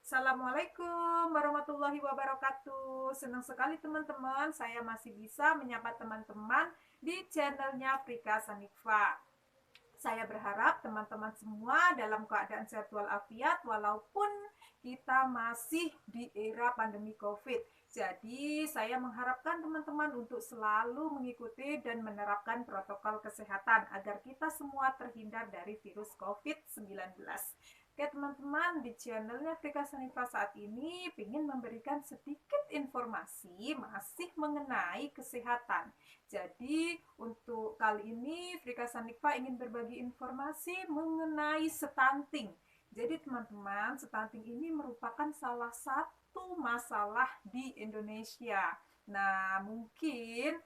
Assalamualaikum warahmatullahi wabarakatuh. Senang sekali teman-teman, saya masih bisa menyapa teman-teman di channelnya Frika Sanikfa. Saya berharap teman-teman semua dalam keadaan sehat walafiat walaupun kita masih di era pandemi COVID. Jadi, saya mengharapkan teman-teman untuk selalu mengikuti dan menerapkan protokol kesehatan agar kita semua terhindar dari virus COVID-19. Oke teman-teman, di channelnya Frika Sanifa saat ini ingin memberikan sedikit informasi masih mengenai kesehatan. Jadi untuk kali ini Frika Sanikpa ingin berbagi informasi mengenai stunting. Jadi teman-teman, stunting ini merupakan salah satu masalah di Indonesia. Nah, mungkin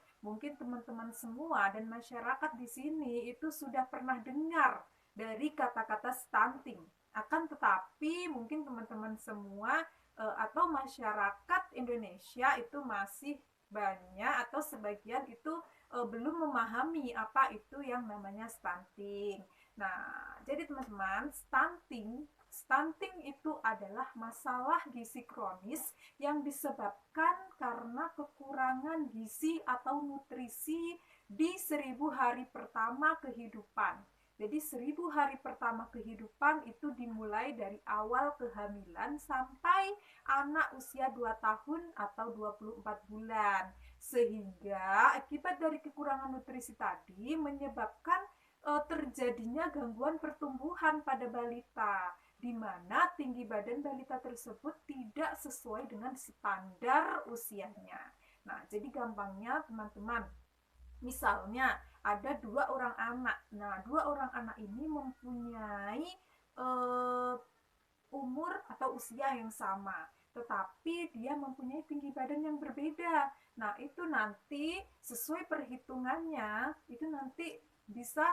teman-teman semua dan masyarakat di sini itu sudah pernah dengar dari kata-kata stunting. Akan tetapi mungkin teman-teman semua atau masyarakat Indonesia itu masih banyak atau sebagian itu belum memahami apa itu yang namanya stunting. Nah, jadi teman-teman, stunting itu adalah masalah gizi kronis yang disebabkan karena kekurangan gizi atau nutrisi di 1.000 hari pertama kehidupan. Jadi 1.000 hari pertama kehidupan itu dimulai dari awal kehamilan sampai anak usia 2 tahun atau 24 bulan. Sehingga akibat dari kekurangan nutrisi tadi menyebabkan terjadinya gangguan pertumbuhan pada balita, di mana tinggi badan balita tersebut tidak sesuai dengan standar usianya. Nah, jadi gampangnya teman-teman, misalnya ada 2 orang anak. Nah, 2 orang anak ini mempunyai eh, umur atau usia yang sama, tetapi dia mempunyai tinggi badan yang berbeda. Nah, itu nanti sesuai perhitungannya, itu nanti bisa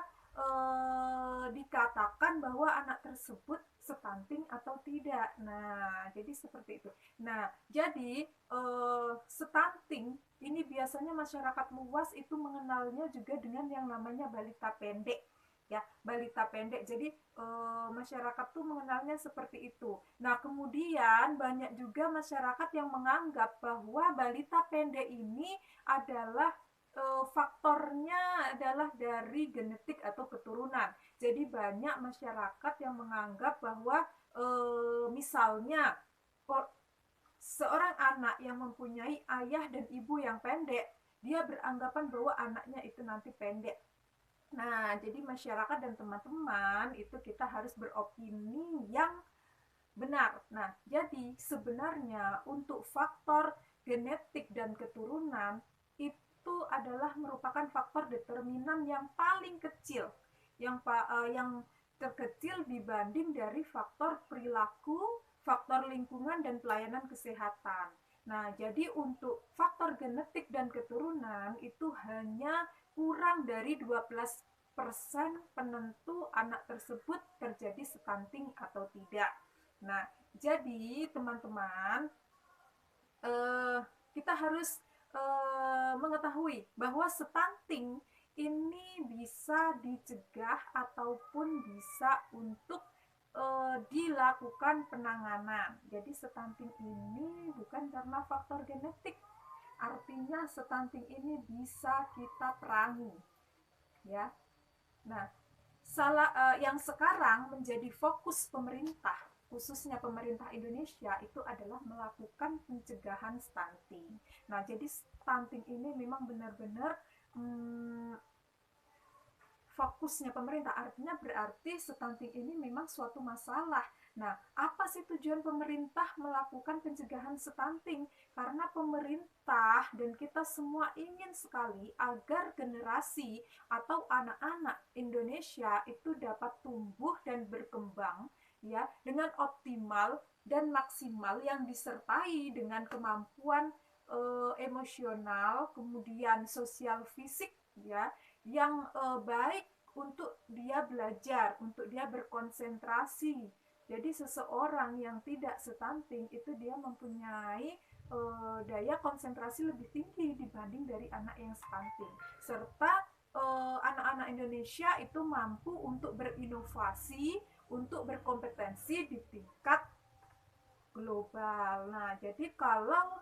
dikatakan bahwa anak tersebut stunting atau tidak. Nah, jadi seperti itu. Nah, jadi stunting ini biasanya masyarakat luas itu mengenalnya juga dengan yang namanya balita pendek, ya, balita pendek. Jadi masyarakat tuh mengenalnya seperti itu. Nah, kemudian banyak juga masyarakat yang menganggap bahwa balita pendek ini adalah faktornya adalah dari genetik atau keturunan. Jadi banyak masyarakat yang menganggap bahwa misalnya seorang anak yang mempunyai ayah dan ibu yang pendek, dia beranggapan bahwa anaknya itu nanti pendek. Nah, jadi masyarakat dan teman-teman itu kita harus beropini yang benar. Nah, jadi sebenarnya untuk faktor genetik dan keturunan itu adalah merupakan faktor determinan yang paling kecil, yang terkecil dibanding dari faktor perilaku, faktor lingkungan dan pelayanan kesehatan. Nah, jadi untuk faktor genetik dan keturunan itu hanya kurang dari 12% penentu anak tersebut terjadi stunting atau tidak. Nah, jadi teman-teman, eh, kita harus mengetahui bahwa stunting ini bisa dicegah ataupun bisa untuk dilakukan penanganan. Jadi stunting ini bukan karena faktor genetik, artinya stunting ini bisa kita perangi, ya. Nah, yang sekarang menjadi fokus pemerintah, khususnya pemerintah Indonesia, itu adalah melakukan pencegahan stunting. Nah, jadi stunting ini memang benar-benar fokusnya pemerintah, artinya berarti stunting ini memang suatu masalah. Nah, apa sih tujuan pemerintah melakukan pencegahan stunting? Karena pemerintah dan kita semua ingin sekali agar generasi atau anak-anak Indonesia itu dapat tumbuh dan berkembang, ya, dengan optimal dan maksimal, yang disertai dengan kemampuan emosional, kemudian sosial fisik, ya, yang baik untuk dia belajar, untuk dia berkonsentrasi. Jadi seseorang yang tidak stunting itu dia mempunyai daya konsentrasi lebih tinggi dibanding dari anak yang stunting. Serta anak-anak Indonesia itu mampu untuk berinovasi, untuk berkompetensi di tingkat global. Nah, jadi kalau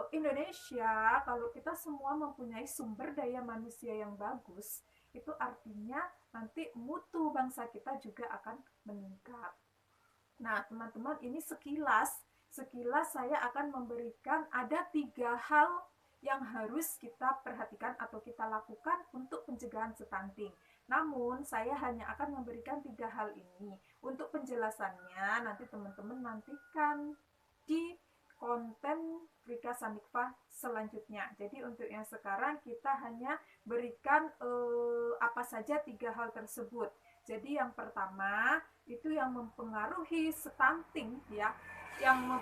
Indonesia, kalau kita semua mempunyai sumber daya manusia yang bagus, itu artinya nanti mutu bangsa kita juga akan meningkat. Nah, teman-teman, ini sekilas saya akan memberikan ada 3 hal yang harus kita perhatikan atau kita lakukan untuk pencegahan stunting. Namun, saya hanya akan memberikan 3 hal ini. Untuk penjelasannya, nanti teman-teman nantikan di konten Frika Sanikfa selanjutnya. Jadi untuk yang sekarang kita hanya berikan apa saja 3 hal tersebut. Jadi yang pertama itu yang mempengaruhi stunting ya, yang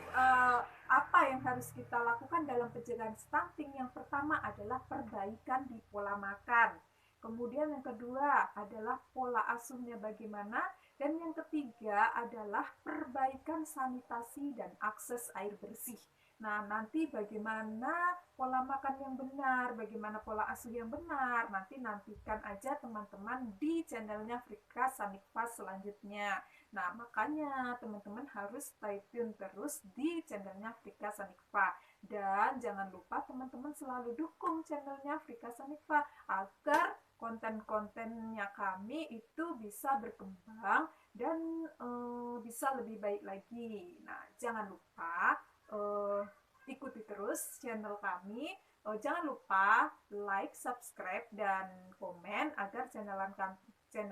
apa yang harus kita lakukan dalam pencegahan stunting. Yang pertama adalah perbaikan di pola makan. Kemudian yang kedua adalah pola asuhnya bagaimana, dan yang ketiga adalah perbaikan sanitasi dan akses air bersih. Nah, nanti bagaimana pola makan yang benar, bagaimana pola asuh yang benar, nantikan aja teman-teman di channelnya Frika Sanikfa selanjutnya. Nah, makanya teman-teman harus stay tune terus di channelnya Frika Sanikfa. Dan jangan lupa teman-teman selalu dukung channelnya Frika Sanikfa agar konten-kontennya kami itu bisa berkembang dan bisa lebih baik lagi. Nah, jangan lupa ikuti terus channel kami. Jangan lupa like, subscribe, dan komen agar channel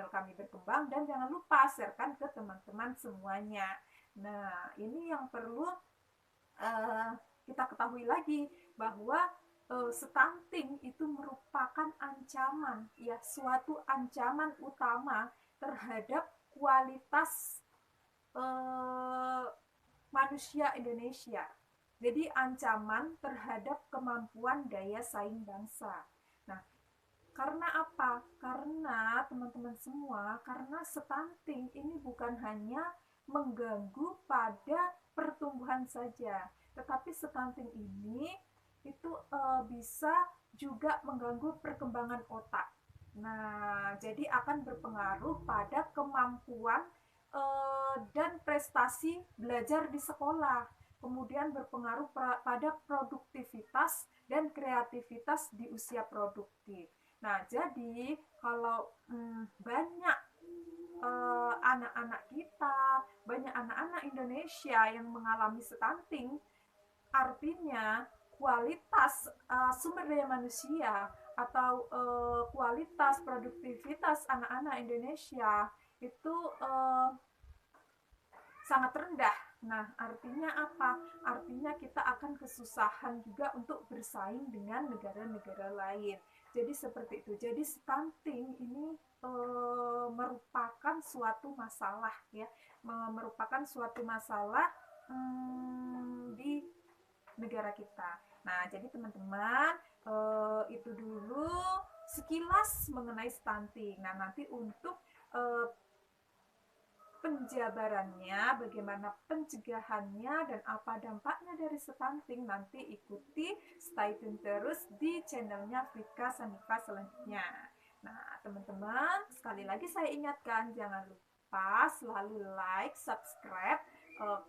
kami berkembang, dan jangan lupa sharekan ke teman-teman semuanya. Nah, ini yang perlu kita ketahui lagi, bahwa stunting itu merupakan ancaman, ya, suatu ancaman utama terhadap kualitas manusia Indonesia. Jadi ancaman terhadap kemampuan daya saing bangsa. Nah, karena apa? Karena teman-teman semua, karena stunting ini bukan hanya mengganggu pada pertumbuhan saja, tetapi stunting ini itu bisa juga mengganggu perkembangan otak. Nah, jadi akan berpengaruh pada kemampuan dan prestasi belajar di sekolah, kemudian berpengaruh pada produktivitas dan kreativitas di usia produktif. Nah, jadi kalau banyak anak-anak kita, banyak anak-anak Indonesia yang mengalami stunting, artinya kualitas sumber daya manusia atau kualitas produktivitas anak-anak Indonesia itu sangat rendah. Nah, artinya apa? Artinya kita akan kesusahan juga untuk bersaing dengan negara-negara lain. Jadi seperti itu. Jadi stunting ini merupakan suatu masalah, ya, merupakan suatu masalah di negara kita. Nah, jadi teman-teman, itu dulu sekilas mengenai stunting. Nah, nanti untuk penjabarannya, bagaimana pencegahannya, dan apa dampaknya dari stunting, nanti ikuti, stay tune terus di channelnya Frika Sanikfa selanjutnya. Nah, teman-teman, sekali lagi saya ingatkan, jangan lupa selalu like, subscribe,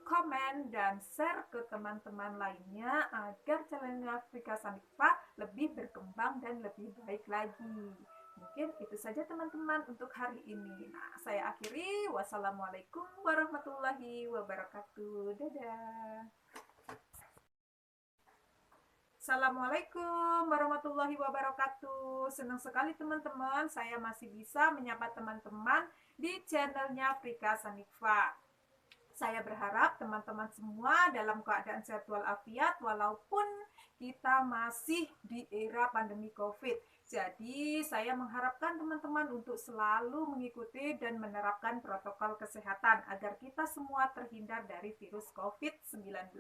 komen, dan share ke teman-teman lainnya agar channelnya Frika Sanikfa lebih berkembang dan lebih baik lagi. Mungkin itu saja teman-teman untuk hari ini. Nah, saya akhiri. Wassalamualaikum warahmatullahi wabarakatuh. Dadah. Assalamualaikum warahmatullahi wabarakatuh. Senang sekali teman-teman, saya masih bisa menyapa teman-teman di channelnya Frika Sanikfa. Saya berharap teman-teman semua dalam keadaan sehat walafiat walaupun kita masih di era pandemi COVID. Jadi saya mengharapkan teman-teman untuk selalu mengikuti dan menerapkan protokol kesehatan agar kita semua terhindar dari virus COVID-19.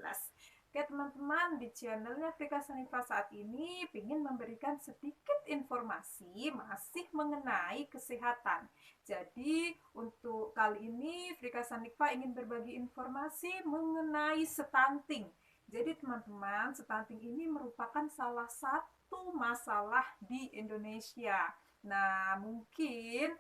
Oke teman-teman, di channelnya Frika Sanikfa saat ini ingin memberikan sedikit informasi masih mengenai kesehatan. Jadi untuk kali ini Frika Sanikfa ingin berbagi informasi mengenai stunting. Jadi teman-teman, stunting ini merupakan salah satu masalah di Indonesia. Nah, mungkin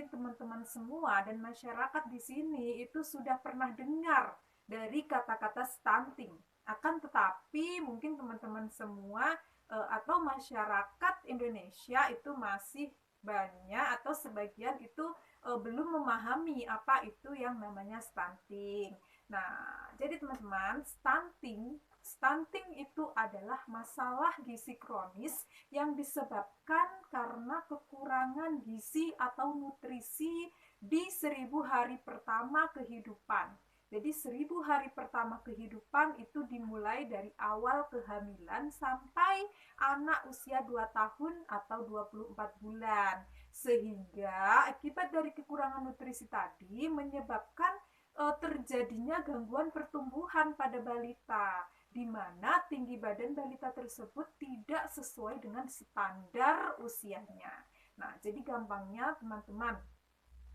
teman-teman semua dan masyarakat di sini itu sudah pernah dengar dari kata-kata stunting. Akan tetapi mungkin teman-teman semua atau masyarakat Indonesia itu masih banyak atau sebagian itu belum memahami apa itu yang namanya stunting. Nah, jadi teman-teman, stunting itu adalah masalah gizi kronis yang disebabkan karena kekurangan gizi atau nutrisi di 1000 hari pertama kehidupan. Jadi 1000 hari pertama kehidupan itu dimulai dari awal kehamilan sampai anak usia 2 tahun atau 24 bulan. Sehingga akibat dari kekurangan nutrisi tadi menyebabkan terjadinya gangguan pertumbuhan pada balita, di mana tinggi badan balita tersebut tidak sesuai dengan standar usianya. Nah, jadi gampangnya teman-teman,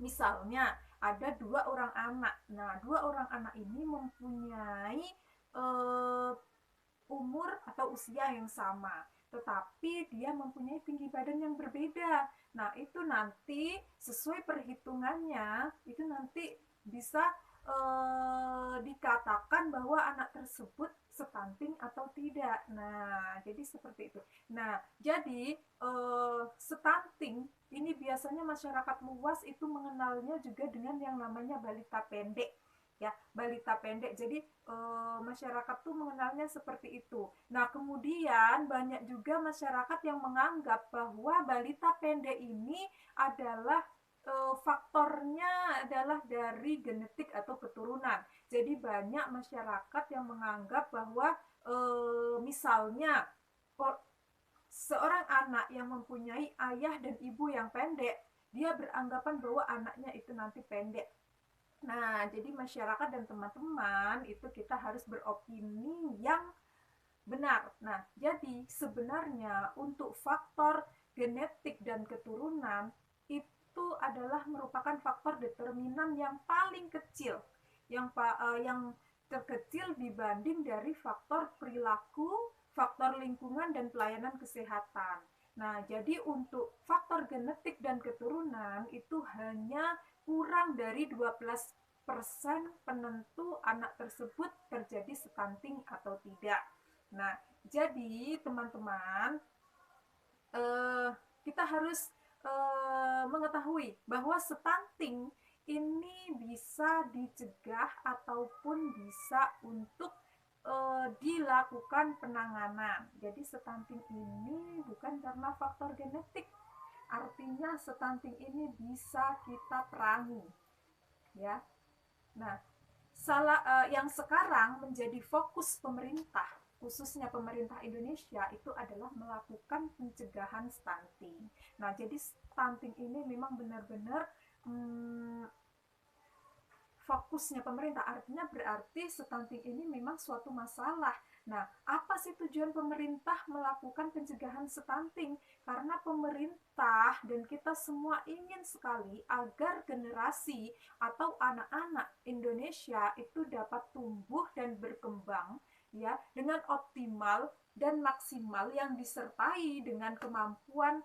misalnya ada 2 orang anak. Nah, 2 orang anak ini mempunyai umur atau usia yang sama, tetapi dia mempunyai tinggi badan yang berbeda. Nah, itu nanti sesuai perhitungannya, itu nanti bisa dikatakan bahwa anak tersebut stunting atau tidak. Nah, jadi seperti itu. Nah, jadi stunting ini biasanya masyarakat luas itu mengenalnya juga dengan yang namanya balita pendek. Ya, balita pendek. Jadi masyarakat tuh mengenalnya seperti itu. Nah, kemudian banyak juga masyarakat yang menganggap bahwa balita pendek ini adalah faktornya adalah dari genetik atau keturunan. Jadi banyak masyarakat yang menganggap bahwa misalnya seorang anak yang mempunyai ayah dan ibu yang pendek, dia beranggapan bahwa anaknya itu nanti pendek. Nah, jadi masyarakat dan teman-teman itu kita harus beropini yang benar. Nah, jadi sebenarnya untuk faktor genetik dan keturunan itu adalah merupakan faktor determinan yang paling kecil, yang terkecil dibanding dari faktor perilaku, faktor lingkungan dan pelayanan kesehatan. Nah, jadi untuk faktor genetik dan keturunan itu hanya kurang dari 12% penentu anak tersebut terjadi stunting atau tidak. Nah, jadi teman-teman, kita harus mengetahui bahwa stunting ini bisa dicegah ataupun bisa untuk dilakukan penanganan. Jadi stunting ini bukan karena faktor genetik. Artinya stunting ini bisa kita perangi, ya. Nah, yang sekarang menjadi fokus pemerintah, khususnya pemerintah Indonesia, itu adalah melakukan pencegahan stunting. Nah, jadi stunting ini memang benar-benar fokusnya pemerintah, artinya berarti stunting ini memang suatu masalah. Nah, apa sih tujuan pemerintah melakukan pencegahan stunting? Karena pemerintah dan kita semua ingin sekali agar generasi atau anak-anak Indonesia itu dapat tumbuh dan berkembang ya dengan optimal dan maksimal, yang disertai dengan kemampuan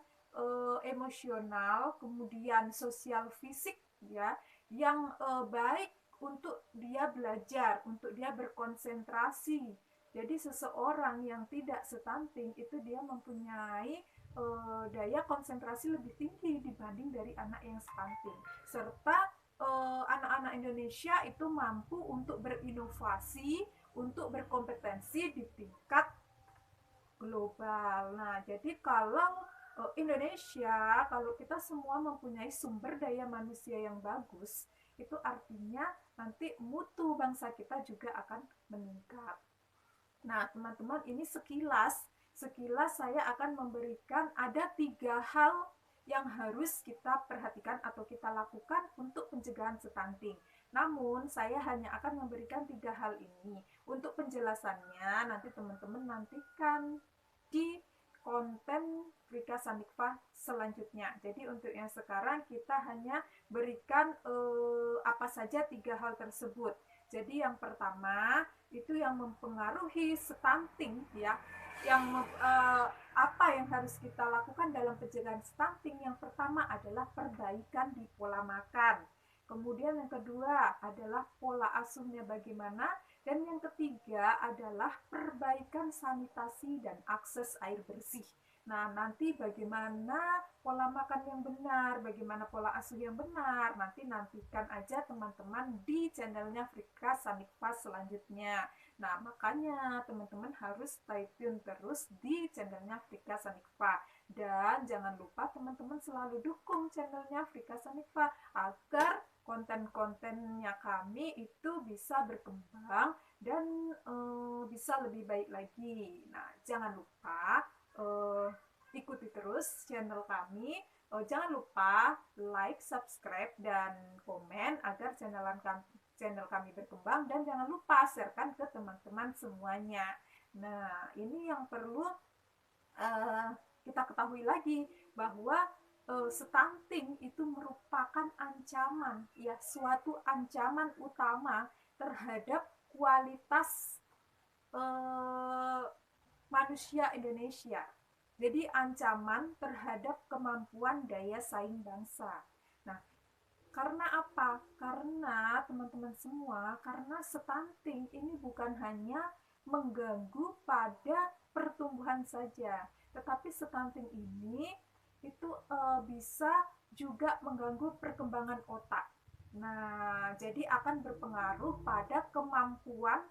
emosional, kemudian sosial fisik ya, yang baik untuk dia belajar, untuk dia berkonsentrasi. Jadi seseorang yang tidak stunting itu dia mempunyai daya konsentrasi lebih tinggi dibanding dari anak yang stunting. Serta anak-anak Indonesia itu mampu untuk berinovasi, untuk berkompetensi di tingkat global. Nah, jadi kalau Indonesia, kalau kita semua mempunyai sumber daya manusia yang bagus, itu artinya nanti mutu bangsa kita juga akan meningkat. Nah, teman-teman, ini sekilas saya akan memberikan ada 3 hal yang harus kita perhatikan atau kita lakukan untuk pencegahan stunting. Namun, saya hanya akan memberikan 3 hal ini. Untuk penjelasannya, nanti teman-teman nantikan di konten Frika Sanikfa selanjutnya. Jadi untuk yang sekarang kita hanya berikan apa saja 3 hal tersebut. Jadi yang pertama itu yang mempengaruhi stunting ya. Yang apa yang harus kita lakukan dalam pencegahan stunting? Yang pertama adalah perbaikan di pola makan. Kemudian yang kedua adalah pola asuhnya bagaimana. Dan yang ketiga adalah perbaikan sanitasi dan akses air bersih. Nah, nanti bagaimana pola makan yang benar, bagaimana pola asuh yang benar, nantikan aja teman-teman di channelnya Frika Sanikfa selanjutnya. Nah, makanya teman-teman harus stay tune terus di channelnya Frika Sanikfa. Dan jangan lupa teman-teman selalu dukung channelnya Frika Sanikfa agar konten-kontennya kami itu bisa berkembang dan bisa lebih baik lagi. Nah, jangan lupa ikuti terus channel kami. Jangan lupa like, subscribe, dan komen agar channel kami berkembang, dan jangan lupa sharekan ke teman-teman semuanya. Nah, ini yang perlu kita ketahui lagi, bahwa stunting itu merupakan ancaman, ya, suatu ancaman utama terhadap kualitas manusia Indonesia. Jadi ancaman terhadap kemampuan daya saing bangsa. Nah, karena apa? Karena teman-teman semua, karena stunting ini bukan hanya mengganggu pada pertumbuhan saja, tetapi stunting ini itu bisa juga mengganggu perkembangan otak. Nah, jadi akan berpengaruh pada kemampuan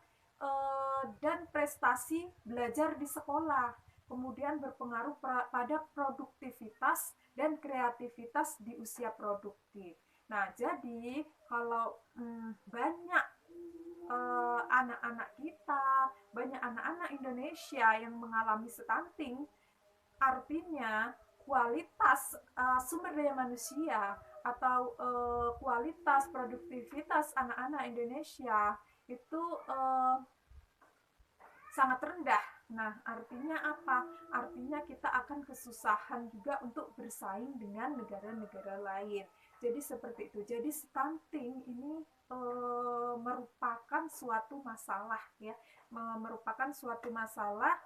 dan prestasi belajar di sekolah. Kemudian berpengaruh pada produktivitas dan kreativitas di usia produktif. Nah, jadi kalau banyak anak-anak kita, banyak anak-anak Indonesia yang mengalami stunting, artinya kualitas sumber daya manusia atau kualitas produktivitas anak-anak Indonesia itu sangat rendah. Nah, artinya apa? Artinya kita akan kesusahan juga untuk bersaing dengan negara-negara lain. Jadi seperti itu. Jadi stunting ini merupakan suatu masalah, ya, merupakan suatu masalah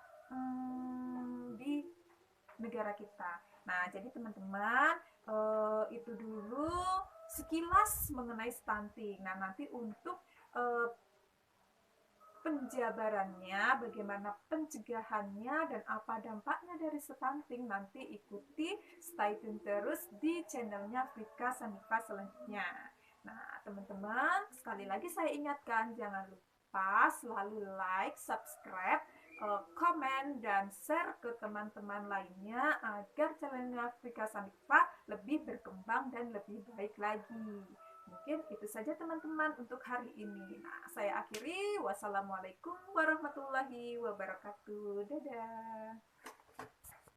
di negara kita. Nah, jadi teman-teman, itu dulu sekilas mengenai stunting. Nah, nanti untuk penjabarannya, bagaimana pencegahannya, dan apa dampaknya dari stunting, nanti ikuti, stay tune terus di channelnya Frika Sanikfa selanjutnya. Nah, teman-teman, sekali lagi saya ingatkan, jangan lupa selalu like, subscribe, komen, dan share ke teman-teman lainnya agar channelnya Frika Sanikfa lebih berkembang dan lebih baik lagi. Mungkin itu saja teman-teman untuk hari ini. Nah, saya akhiri. Wassalamualaikum warahmatullahi wabarakatuh. Dadah.